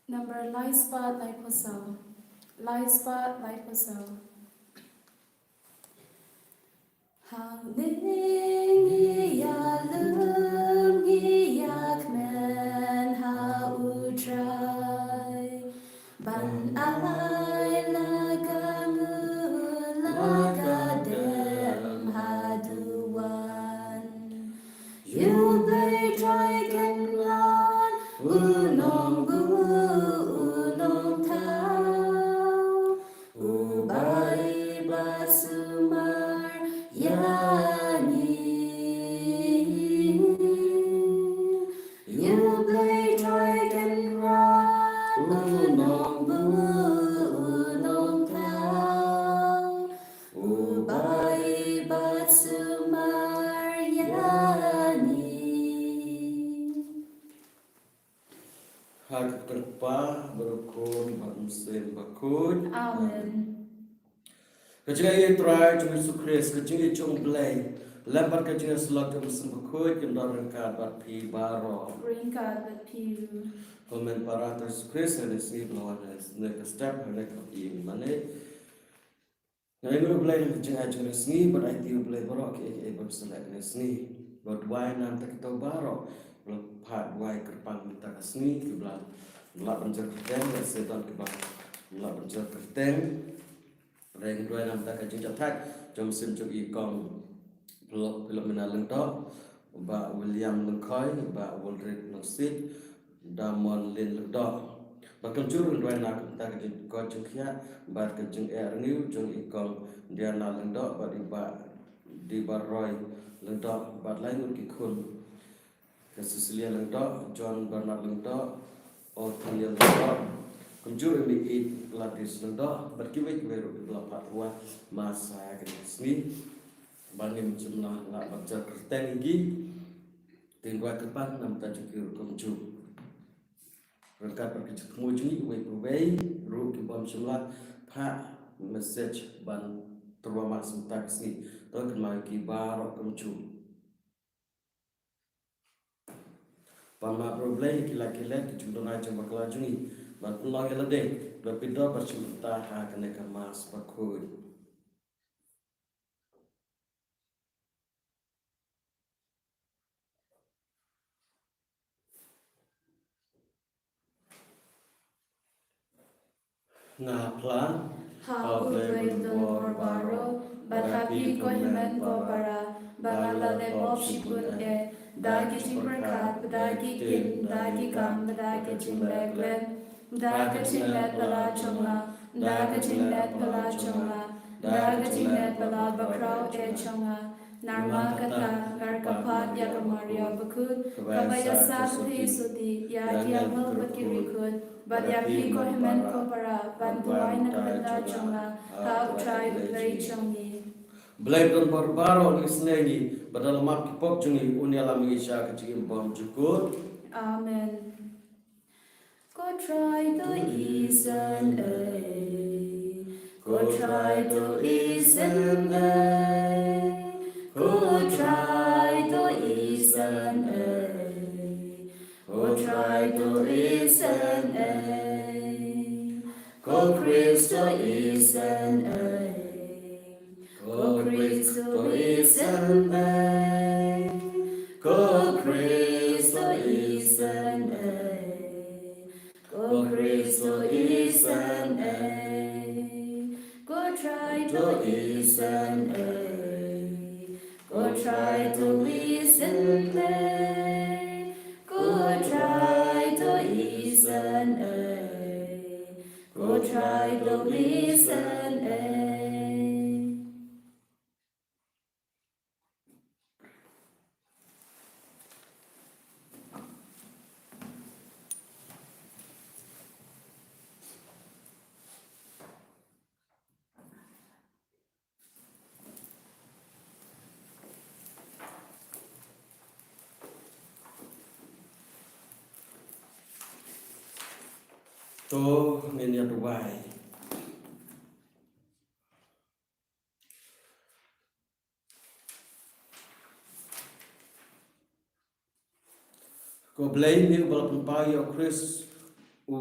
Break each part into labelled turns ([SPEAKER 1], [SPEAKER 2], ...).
[SPEAKER 1] Number light spot light posel. Light spot light posel. Hang ning ya lum yak men ha utrai ban ai la dem ha duan you play dragon lan unong tau ubai basumar yani you play dragon lan unong tau ubai basumar yani.
[SPEAKER 2] Hak terpa berukun bermuslim bakun.
[SPEAKER 1] Amen.
[SPEAKER 2] Kecil try to Yesus Kristus kecil cung play. Lembar kecil selot muslim bakun kendor rengkat bat pi baro.
[SPEAKER 1] Bring God with you.
[SPEAKER 2] Komen para Yesus Kristus ni si lawan ni step ni ke mana. Ngai guru play kecil aja ni but I tiu play baro ke berselek ni. But why nam tak tahu baro. Pat wai kerpang kita kesini ke belah penjara kerteng dan setan ke belah penjara kerteng reng dua nam tak kajing jatak jom sim jom ikong pelok menalang tok ba William Lengkoi ba Waldred Nosit Damon Lin Ledok bakal jurun dua nam tak kajing kajing kia ba kajing air new jom ikong dia nalang tok ba di Baroy Ledok ba lain ukikun Cecilia Lengdok, John Bernard Lengdok, Othalia Lengdok, Kunjur Miki Gladys Lengdok, berkiwik beru belapak ruah masa seni, bangim jumlah nak baca kerteng lagi, tinggal kepan nam tajukir kunjur. Rengkat berkecil kemujui, wei ru kibam jumlah pak message ban terwa maksum tak seni, tu kemai kibar kunjur. Pama problem kila-kila kecundungan cuma kelajuni, berpulang yang ledek, berpindah bercinta kena kemas berkut. Nah plan,
[SPEAKER 1] How brave the Lord baro, but happy ko himen ko para, bangala le bob shipun dagi jimberkat, dagi kin, dagi kam, dagi jimbeglen, dagi jimlet bala chongla, dagi jimlet bala chongla, dagi jimlet bala bakrau chongla, narma kata, garkapat yakamaria bakut, kabaya sathi sudi, yaki amal bakirikut, but yapi ko himen ko para, bantuay na kabanda chongla, ha utray utlay chongi.
[SPEAKER 2] Belai berbaro ni senegi, padahal mak kipok jungi unyala mengisah kecil bom cukur.
[SPEAKER 1] Amen. Go try to listen, go try to listen, go try to listen, go try to listen, go Christ to listen, go Christ to listen, go Christ to listen, go Christ to listen, go try to listen, go try to listen, go try to listen, go try to listen.
[SPEAKER 2] To ngenya duwai. Ko blame ni bal pampayo Chris u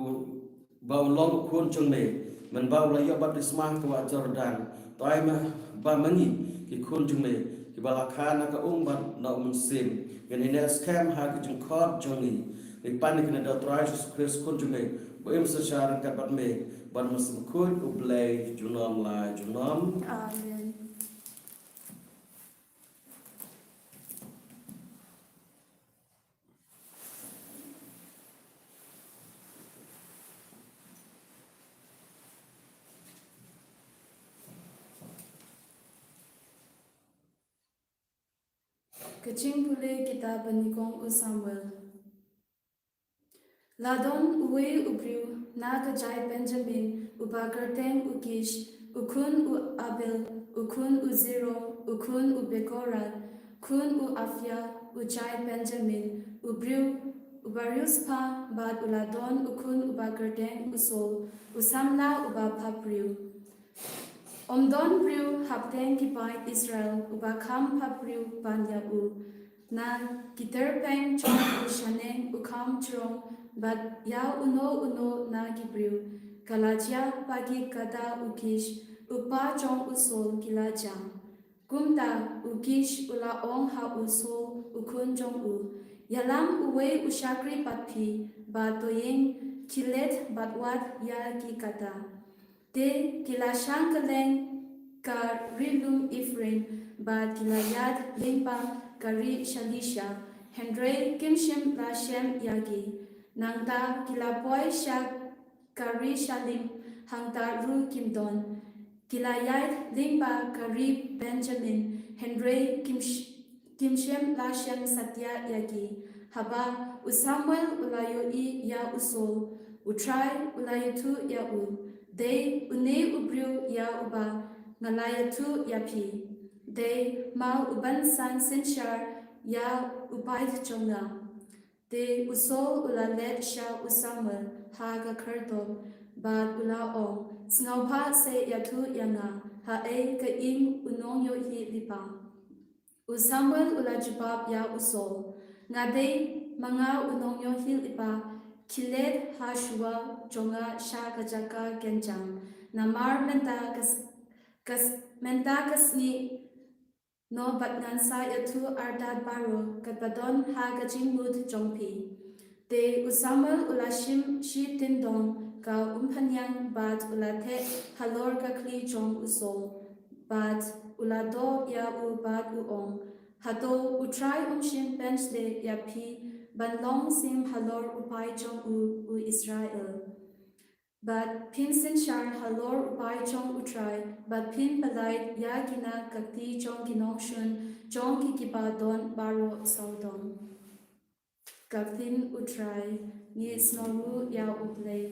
[SPEAKER 2] bau long khun chung me man bau la yo baptisma kwa Jordan toy ma ba mangi ki khun chung me ki bala khana ka bat na sim gen ne scam ha ki chung khot chung ni ni pan ni na try Jesus Christ khun chung me bo im sa shar ka bat me ban mus khun u blay junom la junom
[SPEAKER 1] Amen. Kaching pule kitab Nikong u Samuel. Ladon uwe ubriu na kajai Benjamin ubakarteng ukish ukun u Abel ukun u Zero ukun u Bekorat kun u Afya ujai Benjamin ubriu ubarius pa bad uladon ukun ubakarteng usol usamla ubapapriu. Omdon briu hapteng kipai Israel ubakam papriu banya u na kiterpeng chong ushaneng ukam chong but ya uno na gibriu kalajia pagi kata ukish upa chong usol kilajang kumta ukish ula ong ha usol ukun chong u yalam uwe ushakri patpi ba toyeng kilet batwat ya ki kata te kilashang kaleng ka rilum Ifraim ba kilayad limpa kari shalisha Hendrei kimshim lashem yagi nangta kilapoy shak kari shalim hangta ru kimdon kilayad limpa kari Benjamin Hendrei kimshem lashem satya yagi haba usamuel ulayo I ya usol utrai ulayo tu ya They une ubriu ya uba ngalayatu yapi. They mau uban san sinshar ya upait chonga. They usol ulalet sha usamuel ha ga kerto bad ula ong. Snaupa se yatu yanga ha e ka im unong yo hi lipa. Usamuel ulajibab ya usol. Ngade mga unong yo hi lipa. Kilet hashua jonga shaka jaka genjang namar menta kasni no batnan sa yatu ardad baro katbadon ha gajimud jongpi te usamal ulashim shi tindong ka umpanyang bat ulate halor ka kli jong usol bat ulado ya u bat uong hato utrai umshim benchde yapi Banlong sim halor upai chong u Israel. But pin sin shar halor upai chong utrai, but pin palait yagina kakti chong kinongshun, chong kikibadon baro saudon. Kaktin utrai, ni snoru ya uplay.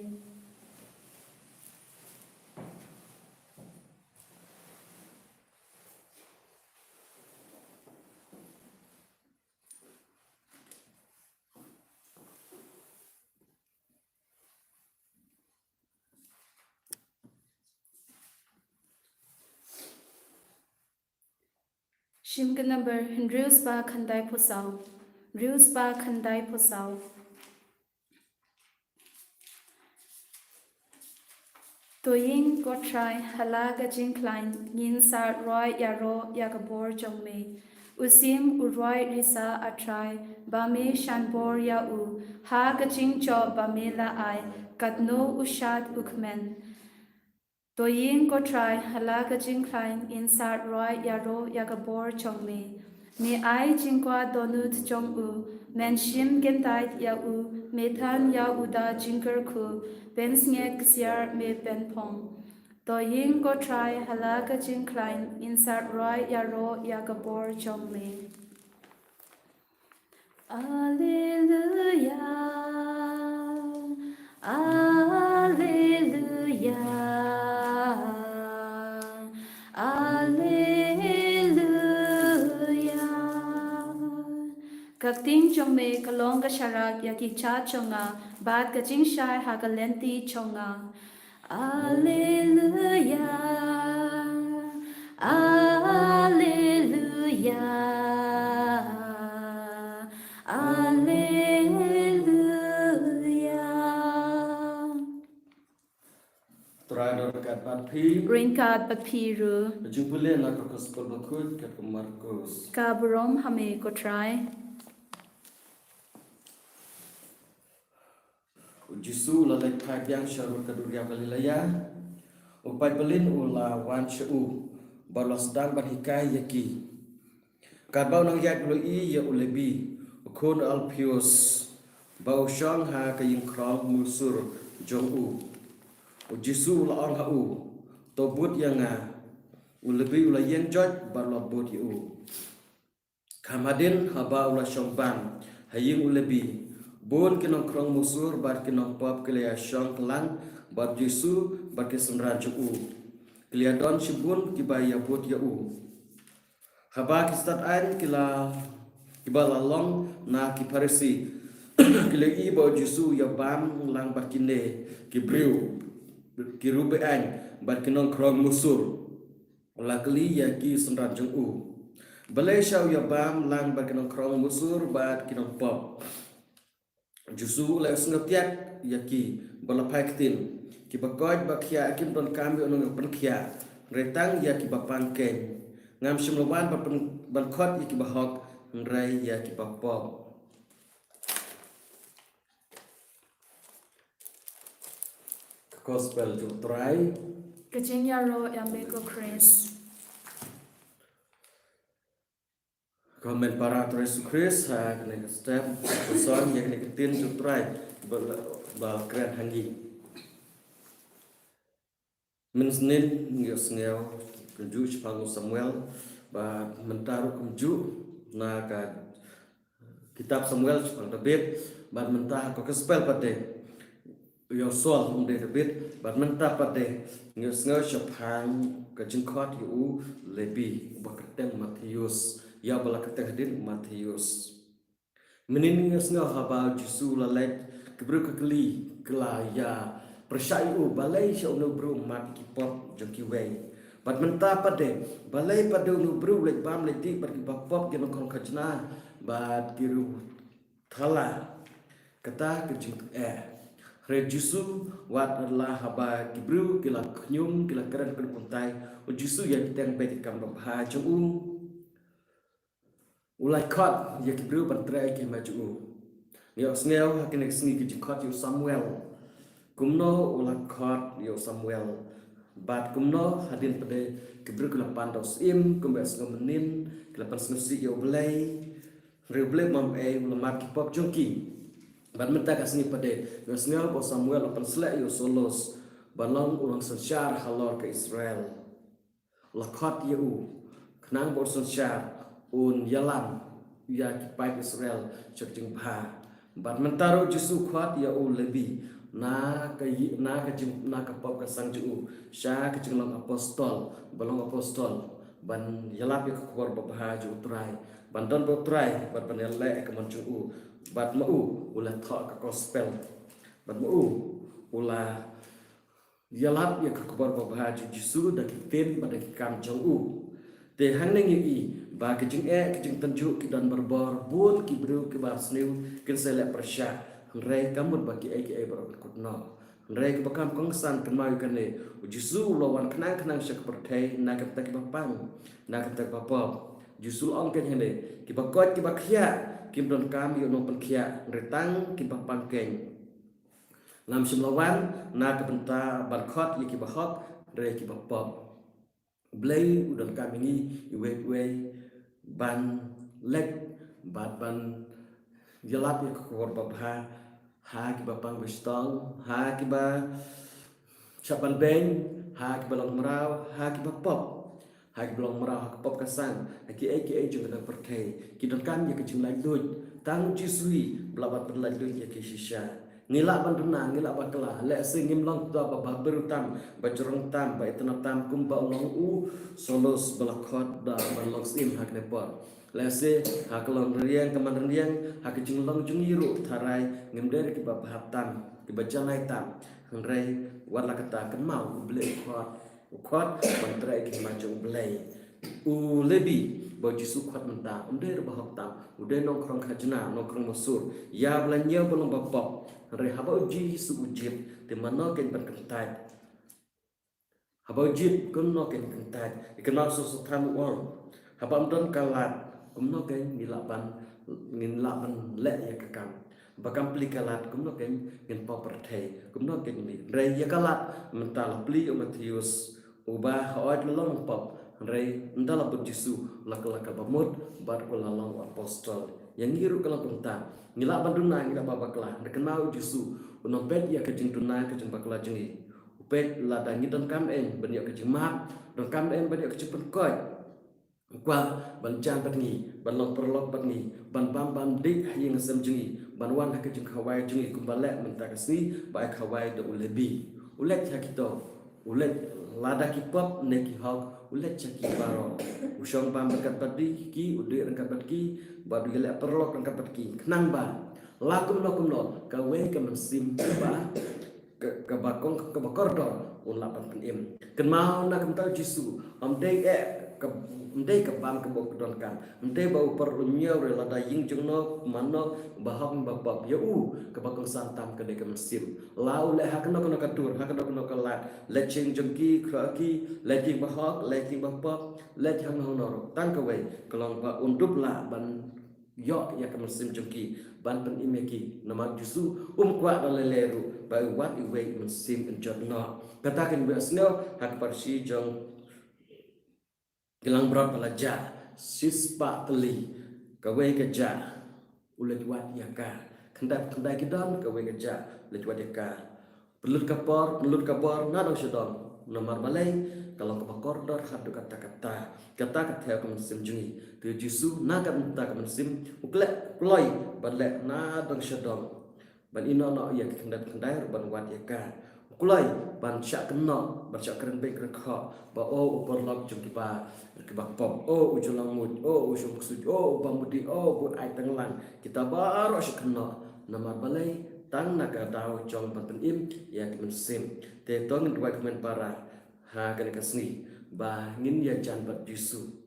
[SPEAKER 1] Shimka number Reus ba khandai posau. Reus ba khandai posau. Toying gotrai halaga jinklein yin sa roi yaro yakabor jongme. Usim uroi risa atrai bame shanbor ya u ha gajing cho bame la ai katno ushat ukmen. Toyin ko try halaga jinklein in sat roi yaro yakabor chongme. Ni ai jinkwa donut chong u men shim gentait ya u methan ya uda jinker ku ben snget ksiar me ben pong. Toyin ko try halaga jinklein in sat roi yaro yakabor chongme. Alleluia, Alleluia. Kakting chongme kalong sharak yaki cha chonga bad kaching shai hagalenti chonga. Alleluia, Alleluia, Alleluia.
[SPEAKER 2] Papi
[SPEAKER 1] Ringkat Papiru
[SPEAKER 2] Jumpulia nak gospel bakut kat Markus
[SPEAKER 1] Kaburom Hame Kotrai
[SPEAKER 2] Jisu lalai pagyang syarul kaduria Galilea upai belin ula wan syau balas dan berhikai yaki kabau nang yak lui ya ulebi ukun alpius bau syang ha kaying krong musur jong Jisu ula on hau tobut yang ulebi ula yen jot balabut yu kamadin haba ula syongban haying ulebi bon kinong krong musur bar kinong pop kelea syong kelang bar Jisu bar kesenran cu kelea don shibun kibaya bot ya haba kistat ain kibala long na kiparisi kile i bau Jisu ya bam lang bar kine kibriu kirube ain bar kinong krong musur ula keli ya ki senran cu balai syau ya bam lang bar kinong krong musur bar kinong pop Jisu la sengatiak yaki balapai ketin ki bakoj bakhia kim don kambi onong penkhia retang yaki bapangken ngam simloban ban khot yaki bahok ngrai yaki bapop gospel tu try
[SPEAKER 1] Kajinyaro Yameko Chris
[SPEAKER 2] Komen para Yesus Kristus ha kena step person yang kena ketin tu try bal keren hangi Mensnin ngel keju Pangu Samuel ba mentaru keju na ka kitab Samuel Pang David ba mentah ko gospel pate yo sol de David ba mentah pate ngel Pang ka jingkot yu lebi ba keteng Matius ya bala keteng hadin Matius menin ngel haba Jisu lalet kebru kekeli kelaya persyayu balai syau no bro mat kipop joki wei bat mentah pade balai pade no bro lek bam lek ti bat kipop gen kong kajna bat kiru thala kata kejing re Jisu wat adalah haba kibru kila knyum kila keren pen puntai Jisu yang kitang bet kam babha ju ulai kot ya kibru bantrai ke maju yo snel hakin sni ke jikot yo Samuel kumno ula kot yo Samuel bat kumno hadin pade kibru kula pandos im kumbes ngomenin kula pansnusi yo blai reble mam ula mat kipop jongki bat menta kasni pade yo snel bo Samuel pan slek yo solos balong ulang sensyar halor ke Israel lakot yo kenang bo sensyar un yalam ya kipai Israel churching bha bat mentaro Jisu khwat ya lebi na ka pop ka sang ju sha ka jinglong apostol balong apostol ban yalap ka khwar babha ju trai ban don bo trai bat ban le ka man ju bat mau ula tha ka gospel bat mau ula yalap ya ka khwar babha ju Jisu da ki tem ba da ki kam jong te haneng yi ba kejing kejing tanju dan berbor bun ki bru ki bar snew kin selek persya rei kamut bagi ai berot kutno rei ke bakam kongsan kemai kane Jisu lawan kenang syak pertai na kata ki bapang na kata bapop Jisu ong ken hene ki bakot ki bakhia kim don kam yo no penkhia retang ki bapang ken ngam simlawan na ke benta barkhot ki bahok rei ki bapop Blay udan kami ni iwe ban lek ban jalap ya kor babha ha ki bapang bestong ha ki ba chapan beng ha ki balong merau ha ki bapop ha ki balong merau ha ki pop kasang ha ki jung dan perkai ki don kan ya ke jing lai dut tang Jisui blabat berlai dut ya ki shisha ngilak ban renang ngilak ban kelah lek singim long tu apa baber tam bajrong tam ba itna tam kumba long solos balakot da balong sim hak nepor lese hak long riang keman riang hak jing long jung yiru tharai ngemder ki bab hatam ki bajalai tam ngrai wala kata kan mau ble khot ban trai ki majung blai lebi bau Jisu khot menta udah bahok tam udah nongkrong khajna nongkrong musur ya belanja belum bapop re haba Jisu ujib te mano ken ban kentai Habau jit kum no ken kentai ikenal so tham wal habam don kalat kum no ken ngilaban le ya kakam bakam pli kalat kum no ken ngin property kum no ken ni re ya kalat mental pli o Matius ubah hoat lolong pop re ndala but jisu lak bamut bar ko lalong apostol yang ngiru kala kunta ngilaban dunna ngila babakla kenal jisu uno pet ya kejing dunna kejing bakla jengi upet lada ngidon kam en banyak kejemak don kam en banyak kecepet koi kwa ban jan batni ban long perlok batni ban bam dik yang sem jengi ban wan ha kejing khawai jengi kumbalek mentakasni ba khawai do ulebi ulet ha kito ulet lada ki pop ne ki hok ulet chaki baro usong bam dekat badi ki udik dekat badi badu gelek perlok dekat badi kenang ba lakum lo kawe ke mensim ba ke bakordor un lapan penim ken mau na kem tau jisu am dei ke bam ke bok don kan am dei bau per unyau re lada ying jung no mano baham babab ya ke bakong santam ke de ke mesim lau le hak no ka tur hak no ka lat le ching jung ki kraki le king bahok le king babab le jang no no tang ke wei kelong ba undup la ban yok ya ke mesim jung ki ban pen imeki nama jisu kwa daleleru by what you wait and sim and jot no katakan biasnya hak parsi jong gelang berat pelajar sispa teli kawe keja ulet wat yaka kendai kidan kawe keja ulet wat yaka pelut kapor nadong sedong nomor balai kalau ke bakordor hadu kata ke sim jungi tu jisu nakat minta ke sim uklek kloi balek nadong sedong ban ino no ya kendai ban wat yaka kulai ban syak kena ban syak keren baik rekha ba o uperlok jung kiba pop o ujulang mut o usung ksud o bamudi o but ai tenglang kita baru syak kena nama balai tang naga dau jong ban im ya kemen sim te tong dua kemen para ha kan kasni ba ngin ya jan bat jisu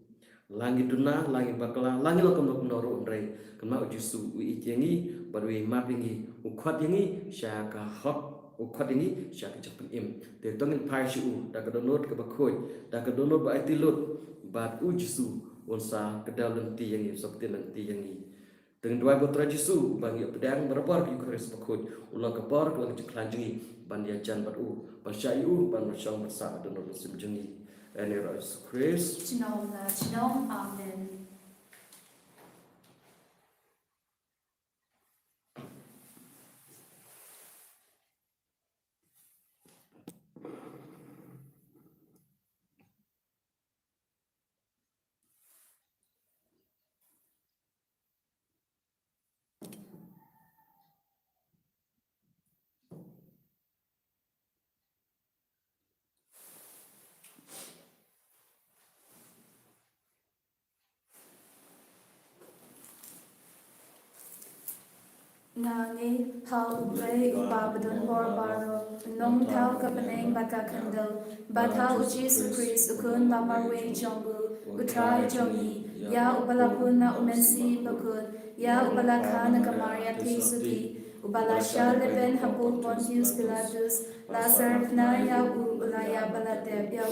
[SPEAKER 2] langit duna langit bakla langit lokam noro ndrai kema jisu wi ijengi baru mapingi ukhwat yangi syaka hok ukhwat ini syaka japan im te tongin pai shu da ka donot ke bakhoi da ka donot ba itilut bat u jisu onsa kedal lenti yangi sokti lenti yangi dengan dua putra jisu bagi pedang berbar ki kores bakhoi ulang kapar ulang jeklanjingi ban dia jan bat u ban syayu ban syang bersa donot sim jengi ene ras Chris
[SPEAKER 1] Chinom, Amen. Nani hau uplay ubabadun borbaro nong tau kapaneng baka kandel bathau Jesus Christ ukun bamarwe jongbu utrai jongi ya ubalapun na umensi bakun ya ubalaka na kamaria tesuki ubala leben hapu Pontius Pilatus la serfna ya ulaya balateb ya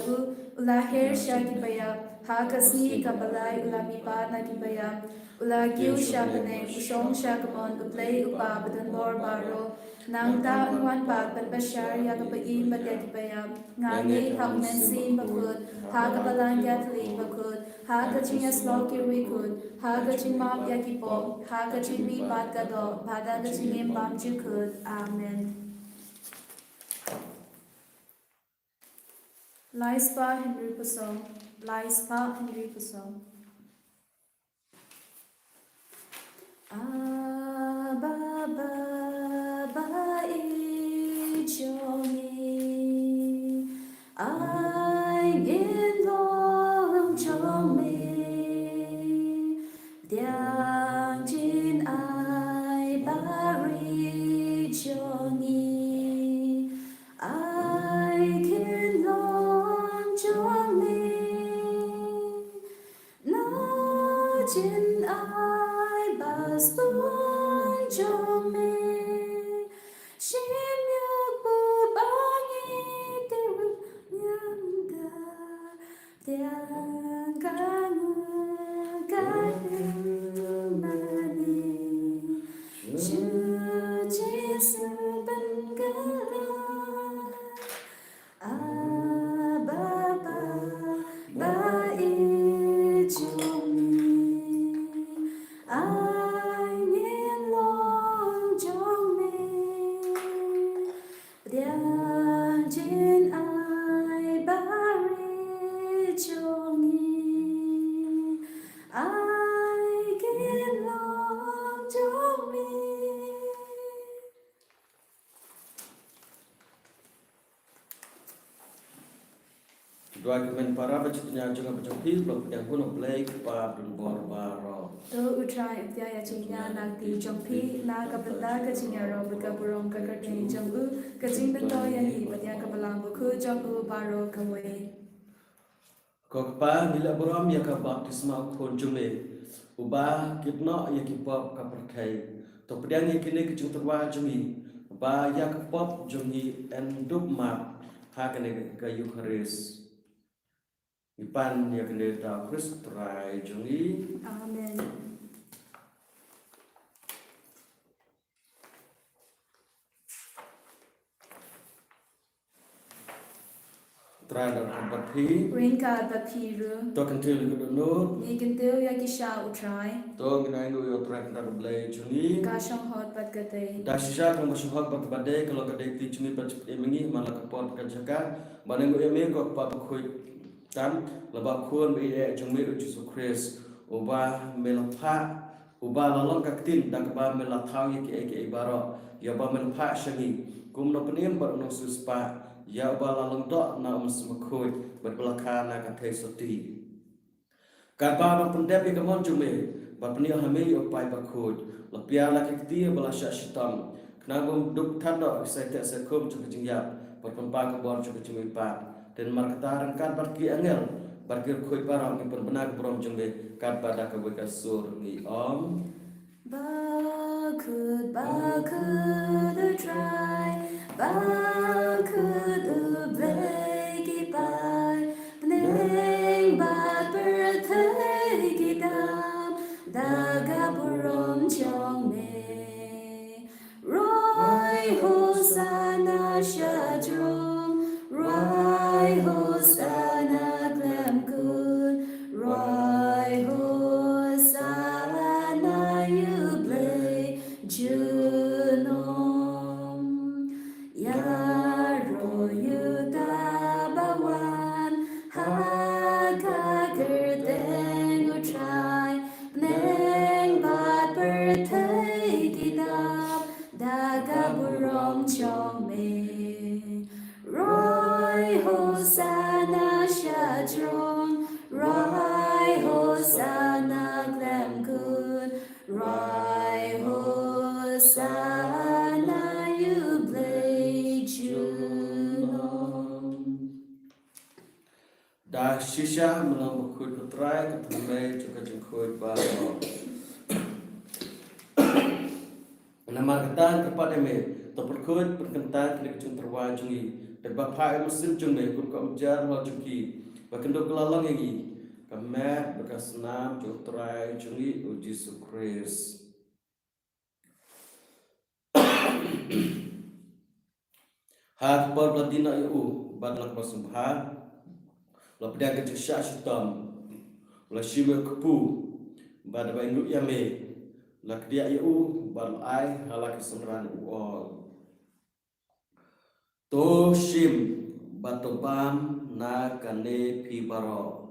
[SPEAKER 1] ulaher shagibaya hakasni kabalai ulamipa na gibaya Ulagiu syakane usong syakamon uplay upa badan bor baro nang ta unwan pa basyar yakapai magyagipaya ngani ha umensi bakut ha kabalang yatli bakut ha kaching asloki wikut ha kaching map yakipo ha kaching mi pat kado pada kaching imbam jukut amen. Laispa Henry Pusong Laispa Henry Pusong Ba ichoni ai in long chome diang jin ai bari choni ai kin long chome na jin ai bas tuan chome Shim yak bu bangi teru nyam Diang jin ai bari chongi ai can long jong me.
[SPEAKER 2] Dokumen para baca penyanjung baca pil blok yang pun play pa bor baro.
[SPEAKER 1] To utrai tiaya chinya nakti jongpi na kapata kachinya ro bakaburong kakate jongu kaching beto yani batya kapalang buku jongu baro kawe.
[SPEAKER 2] Kok pa bila boram ya ka baptisma khon jume. Uba kitno ya ki pop ka perkai. To pedang ya kini kecung terwa jungi. Ba ya ka pop jungi enduk map ha kene ka Eucharis. Ipan ya kene ta Christ try jungi.
[SPEAKER 1] Amen.
[SPEAKER 2] Tradar kampathi
[SPEAKER 1] Rinka bapiru.
[SPEAKER 2] to kantil gudono
[SPEAKER 1] Ni kintil ya kisha utrai.
[SPEAKER 2] to nginai no yo trak dar blai jungi
[SPEAKER 1] Kashong hot bat kate.
[SPEAKER 2] dasisha kang basuhak bat badai kalau kadai ti jungi bat emengi malak pot kajaka banengo eme ko pa khoi tam laba khon be jungi Jesus Christ uba melapha uba lalong kaktin dak ba melathau ye ke ibaro ya ba melapha shangi kumno penim bar no suspa ya ba lalong do na musmakhoi berbelakha na kathai soti Kapa bang pendep yang kemon jume, bapni hame yo pai bakhud, lapia la kekti bala syashitam, kenapa duk thando sai te se khum chu jingyap, perpempa ke bor chu jumi pa, dan markata rangkan barki angel, barki khoi parang ni perbenak brom jume, kat pada ke bekasur ni om.
[SPEAKER 1] Bakud try, bakud bleki pai, neng bad birthday gidam, daga burom chong me, Roy Hosanna shadrum, Roy Hosanna glam good, Roy Hosanna yuble junom, Yaro yudabawan, Hagager deng utrai, neng bad birthday gidam, daga burom chong me, Roy Hosanna shadrum, Roy Hosanna glam good, Roy Hosanna yuble junom.
[SPEAKER 2] Dah shisha melang bakhud putrai ketame juga jengkhoi baro. Nama kata kepada me, terperkut perkentan kena kecung terwajungi. Dan bapa muslim junge kun ko ujar lo juki. Bakendo kelalang lagi. Kamet bekas nam jung terai jungi uji sukris. Hak por bladina yu badlak basubha. Lo pedang kecung syashitam. Lo shime kepu. Badaba inuk yame. Lak dia yu bal ai halak semran uol. To shim batobam na kane pibaro.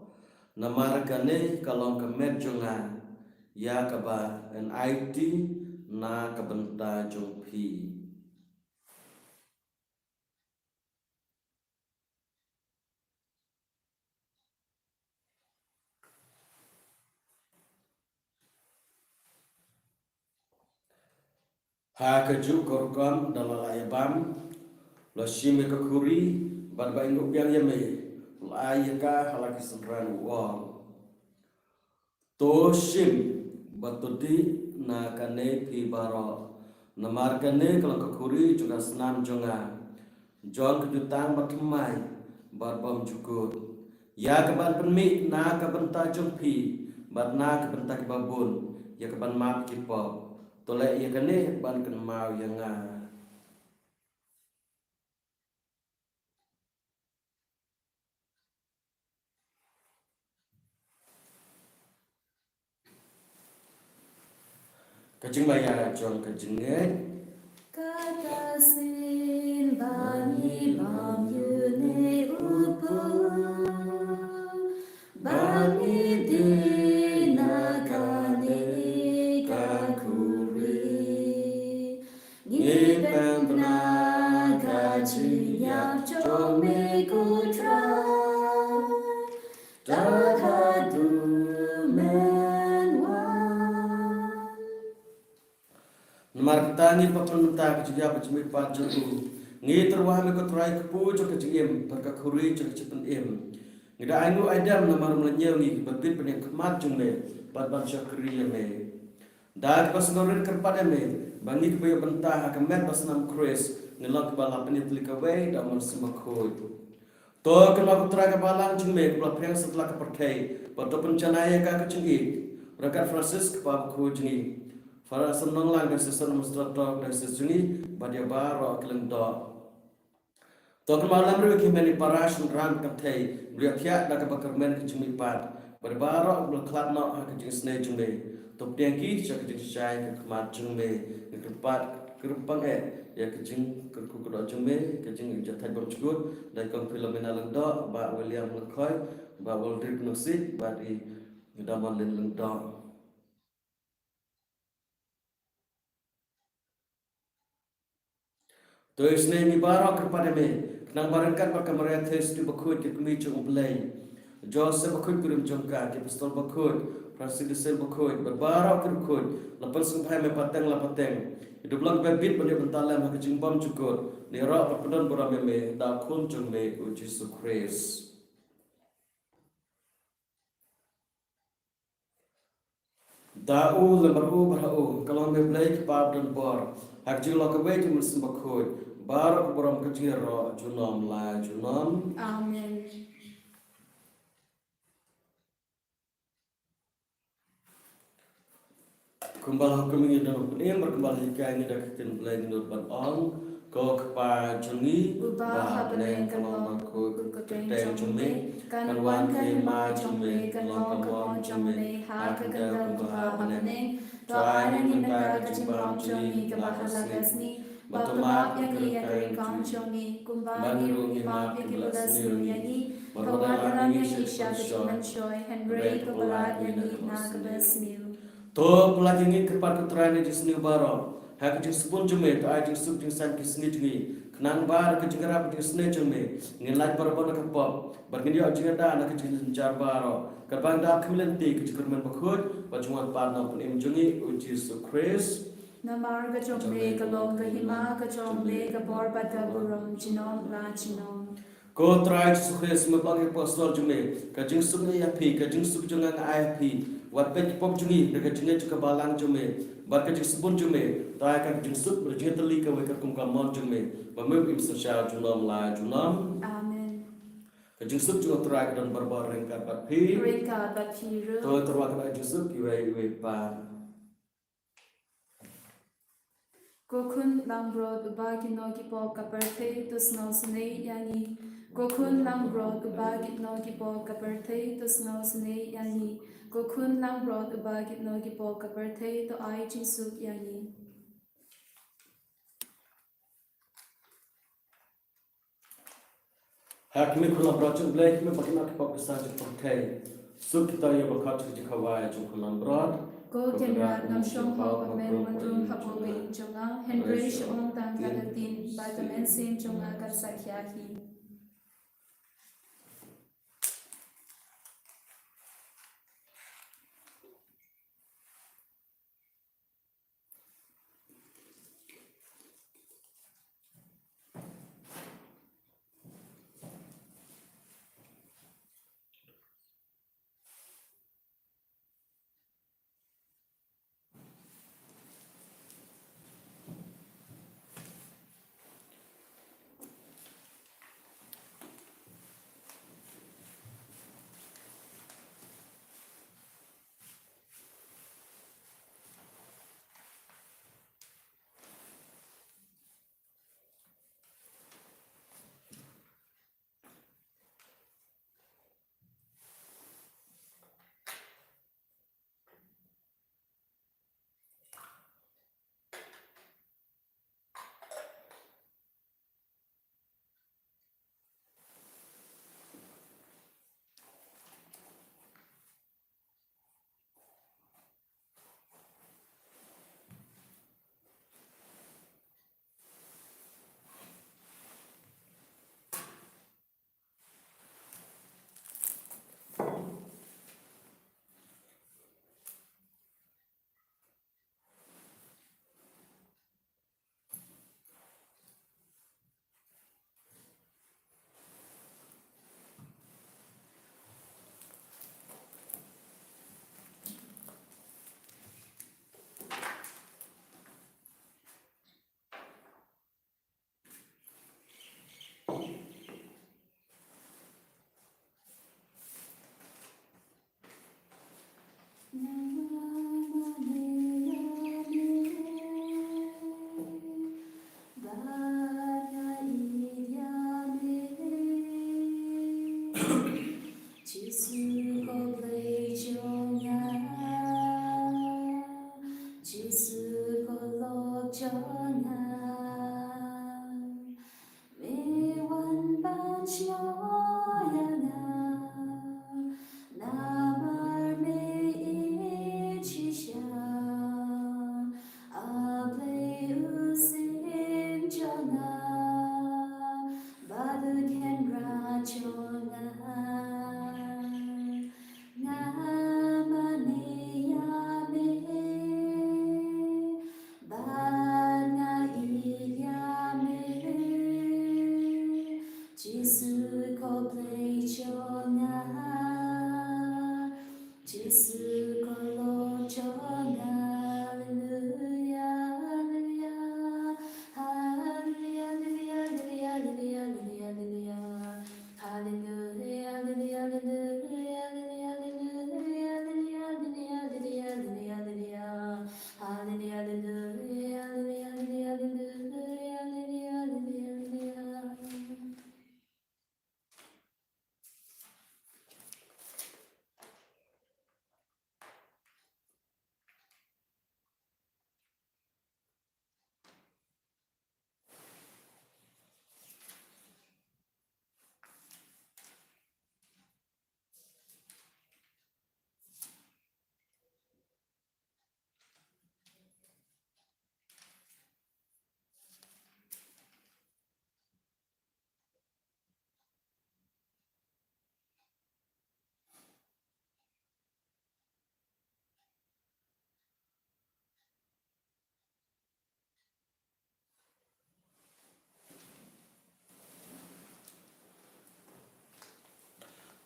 [SPEAKER 2] Namar kane kalong kemet jonga. Ya kaba an IT na kabenta jongpi. Ha keju korkom dalala yabam. Lo shime kekuri badba inuk biang yame. Lo ayaka halak semran uol. To shim batudi na kane pibaro. Namar kane kalau kekuri juga senam jonga. Jon kejutan batemai barbam jukut. Ya keban penmik na kebenta jumpi. Bat na kebenta kebabun. Ya keban map kipop. Tolek ya kane ban kenmau yang kecing bayar jon kejengek.
[SPEAKER 1] Kata sin bani bam yune upu bani dina kane kakuri Gipempna kachi yap chome kutra Takadu menwa
[SPEAKER 2] Martani papunta kejia pecumi pajuku. Ngi terwah me kotrai kepu jo kejiem perkakuri jo kecipen im. Ngida aingu adam namar menyel ngi berbit pening kemat jumle ban syakri me. Dak pas ngorin kerpada me bangi kebayo bentah kemet pas nam kris ngelak bala penit likawe damar semakoi. To kenal kotrai kebalang jume kepala priang setelah keperkai. Pada pencanaya ka kecengit. Rekat Francis kepala kujni. Para senang lang dari sesuatu mustradok dari sejuni badia baro kelendo. Token malam riu kemeni parash ram katai beliau tiak dah kebakar men kejumi pat. Berbaro beliau kelab nak hak kejung senai jumbe. Top tiangki cak kejung cai kemat jumbe kepat kerupang ya kejung kerkukudo jumbe kejung jatai bercukur dan kong filomena lendo ba William Lekoy ba Waldrip Nusit ba di daman lendo. To isne ni barok kepada me nang barangkat maka mereka tu bakut ke kami cung belai Joseph bakut kurim jongka ke pistol bakut Francis bakut berbarok kerukut lepas sumpai me pateng la pateng hidup lang bebit pada bentalam maka jimbam cukur ni rak perpedan borame me da kun cung me uji sukres Da'u lembaru bara'u kalau me belai ke pab dan bor hak jing lo ke wei jing bakut Barak beram kejiro junom la junom.
[SPEAKER 1] Amen.
[SPEAKER 2] Kumbal hukum ini dan hukum berkembal hingga ini dah kita mulai minut berong. Kau kepa jungi bah neng kalau aku keteng jumi kan wan kema jumi kan long kemon jumi hak kedal kumbah neng. Tuan ini negara kecimbang jumi kebahasa gasni. Batumap yang ia kong jongi kumbani rungi map yang kibulas nuyani kawaran yang isya keciman shoy Henry kebelat yang na kebas mil To pelajingi kepat keterangan di seni baro hak jing sepun jume to ajing sub jing san kisni jingi kenang bar ke jingara jing seni jume ngilai barbon kepop bergini ajing ada anak jing jar baro kerbang da kemlenti ke jingkerman bakut bajungan parna pun imjungi uji sukres
[SPEAKER 1] Namar ka chombe ka long ka hima ka chombe ka borba ka buram chinom la chinom.
[SPEAKER 2] Ko try sukres me bang apostol jume ka jing sub ne yapi ka jing sub junga ka IP wat pe pop jungi ka jinge ka balang jume bar ka jing subun jume ta ka jing sub berjing teli ka we ka kum ka mon jume ba me im sa sha junom la junom.
[SPEAKER 1] Amen.
[SPEAKER 2] Ka jing sub junga try ka dan barbar rengka bat pi
[SPEAKER 1] Rengka bat pi ru.
[SPEAKER 2] To terwa ka jing sub iwe pa
[SPEAKER 1] Kokun langbro ubagi no ki pop kaperte to snow snake yani. Kokun langbro ubagi no ki pop kaperte to snow snake yani. Kokun langbro ubagi no ki pop kaperte to ai jinsuk yani.
[SPEAKER 2] Hak mi kula brojul blake mi pakai nak pop saja pakai sub kita yang berkat kerja kawai jung kula brod
[SPEAKER 1] Ko kenrat nam shong ho pa men mandrum hapo be chunga Henry shong tang kagatin vitamin sin chunga kar sakyahi chona me wan ban chona na mar me chisha a play usin chona badu ken ra chona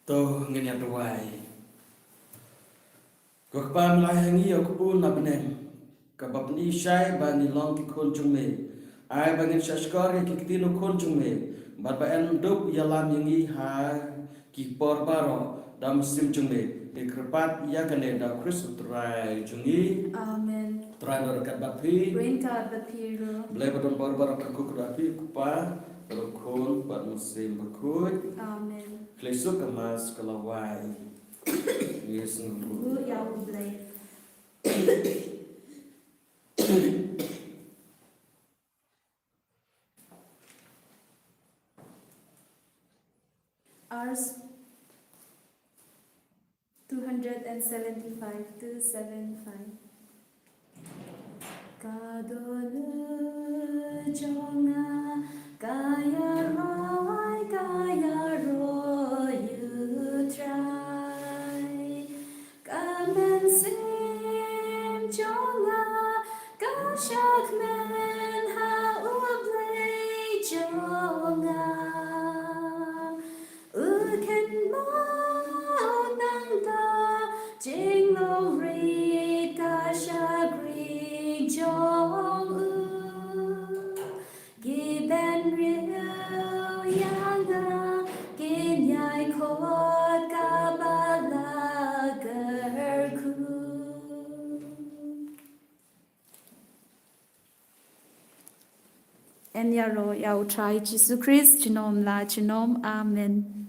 [SPEAKER 2] to ngene tuai ko pam lai hangi ko pun na benen ka bapni shai ba ni long ki khon chung me ai ba ngin shashkar ki tino khon chung me ba ba en dop yalam yangi ha ki por baro dam sim chung me e krepat ya kane da Christ trai chungi
[SPEAKER 1] Amen.
[SPEAKER 2] trai dor kat ba phi
[SPEAKER 1] Rain God the Piro.
[SPEAKER 2] ble ba don por baro ka ku da phi ku pa ro khon ba musim ba khut
[SPEAKER 1] Amen.
[SPEAKER 2] klesuk mas kalawai yes ngu
[SPEAKER 1] Gu yaw blay. Ours 275 to 75. Kadolu jonga kaya roy you try. Come and sing jonga kashak men ha ublay jonga. Uken mo nang da jing lo ri kashagri jong u giben riu yanga gin yai kot kabala gerku. En yaro yau try Jesus Christ chinom la chinom amen.